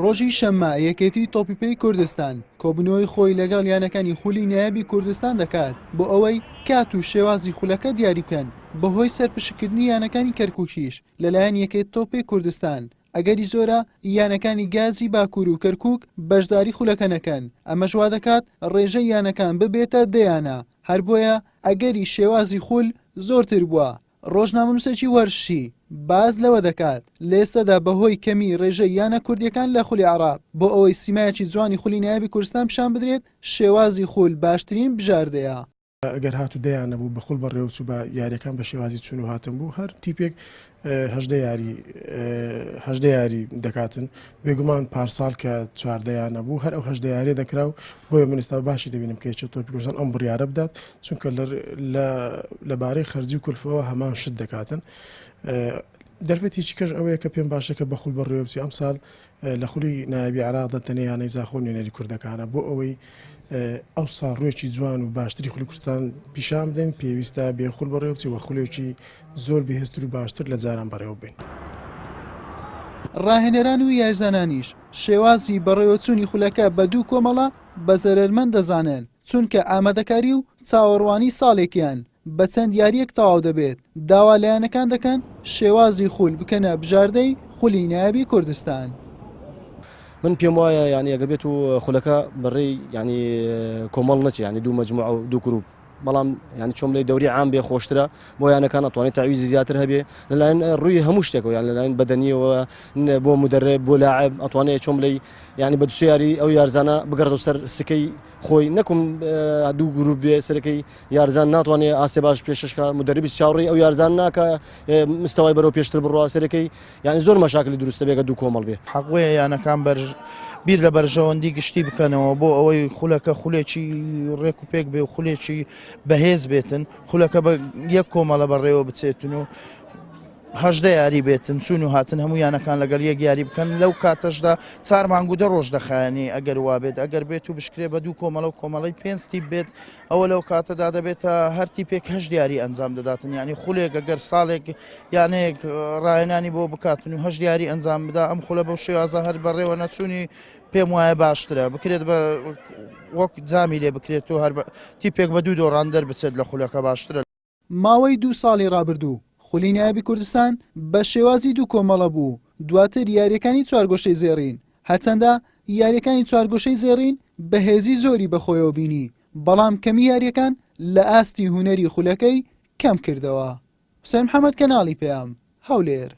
ڕۆژی شەممە یەکێتی تۆپیپەی کوردستان کۆبنەوەی خۆی لەگەڵ یانەکانی خولی نایابی کوردستان دەکات بۆ ئەوەی کات و شێوازی خولەکە دیاری بکەن بەهۆی سەرپشکردنی یانەکانی کەرکووکیش لەلایەن یەکێت تۆپی کوردستان. ئەگەری زۆرە یانەکانی گازی باکوور و کەرکووک بەشداری خولەکە نەکەن، ئەمەش وا دەکات ڕێژەی یانەکان ببێتە دەیانە. هەر بۆیە ئەگەری شێوازی خول زۆرتر بووە. ڕۆژنامە نووسەکی وەرشی باز لەوە دەکات لە ئێستادا بەهۆی کەمی ڕێژەی یانە کوردیەکان لە خولی عێراق بۆ ئەوەی سیمایەکی جوانی خولی نایابی کوردستان پیشان بدرێت شێوازی خول باشترین بژاردەیە. ئەگەر هاتو دەیانە بوو بە خوڵ بەڕێوەچوو بە یاریەکان بە شێوازی چون و هاتم بوو هەر تیپێک هەژدە یاری دەکاتن بێگومان پارساڵ کە چواردەیانە بوو هەر ئەو هەژدە یاریە دەکرا و بۆیە منستا باشی دەبینم کە تۆپی کوردستان ئەم بڕیارە بدات چونکە لەبارەی خەرجی و کولفەوە هەمان شت دەکاتن. دەرفێت هیچ کەش ئەوەیە کە پێم باشە کە بە خوڵ بەڕێوە بچی ئەم ساڵ لە خولی نایابی عێراقدا تەنیا یانەی زاخۆ نوێنەری کوردەکانە بۆ ئەوەی ئەو ساڵ ڕوێکی جوان و باشتری خولی کوردستان پیشان بدەین پێویستە بێ خوڵ بەڕێوە بچی وە خولێکی زۆر بەهێزتر و باشتر لە جاران بەڕێوە بین. ڕاهێنەران و یاژزانانیش شێوازی بەڕێوەچوونی خولەکە بە دوو کۆمەڵە بە زەرمەند دەزانن چونکە ئامادەکاری و چاوەڕوانی ساڵێکیان بە چەند یاریەک تەواو دەبێت. داوا لایەنەکان دەکەن شێوازی خول بکەنە بژاردەی خولی نایابی کوردستان. من پێم وایە ینی ئەگە بێت و خولەکە بەڕێی ینی کۆمەڵ نەچێ ینی دوو مەجموعە و دوو گروپ بەڵام ینی چۆم لەی دەوری عام بێ خۆشترە بۆ یانەکان ئەتوانێت تاویزی زیاتر هەبێ لەلایەن ڕووی هەموو شتێکەوە یان لەلایەن بەدەنیەوە بۆ مدەرێب بۆ لاعب ئەتوانێت چۆم لەی ینی بە دووسێ یاری ئەو یارزانە بگەڕێتەوە سەر سکەی خۆی نەکوم دوو گروپ بێ سەرەکەی یارزان ناتوانێت ئاسێ باش پێششکە مدەربی چاوڕێی ئەو یارزان ناکە مستەوای بەرەو پێشتر بڕوا سەرەکەی ینی زۆر مەشاکلی دروستە بێگە دوو کۆمەڵ بێ. حەقوەیە یانەکان بیر لە بەرژەوەندی گشتی بکەنەوە بۆ ئەوەی خولەکە خولێکی ڕێک و پێک بێ و خولێکی بەهێز بێتن خولەکە بە یەک کۆمەڵە بەڕێوە بچێتن و هەژدە یاری بێتن چون و هاتن هەموو یانەکان لەگەڵ یەک یاری بکەن لەو کاتەشدا 4 مانگ و 10 ڕۆژ دەخایەنی ئەگەر وا بێت ئەگەر بێت و بشکرێ بە دوو کۆمەڵە و کۆمەڵی 5 تیپ بێت ئەوە لەو کاتەدا دەبێتە هەر تیپێک 8 یاری ئەنجام دەداتن ینی خولێک ئەگەر ساڵێک یانەیەک ڕایەنانی بۆ بکاتن و 8 یاری ئەنجام بدا ئەم خولە بەو شێوازە هەر بەڕێوە نەچوونی پێم وایە باشترە بکرێت بە وەک جامی لێ بکرێت و هەر تیپێک بە دوو دۆڕان دەربچێت لە خولەکە باشترە. ماوەی 2 ساڵی ڕابردوو خولی نایابی کوردستان بە شێوازی دوو کۆمەڵە بوو دواتر یاریەکانی چوارگۆشەی زێڕین هەرچەندە یاریەکانی چوارگۆشەی زێڕین بەهێزی زۆری بەخۆیەوە بینی بەڵام کەمی یاریەکان لە ئاستی هونەری خولەکەی کەم کردەوە. حوسێن محەممەد کەناڵی پێیام هەولێر.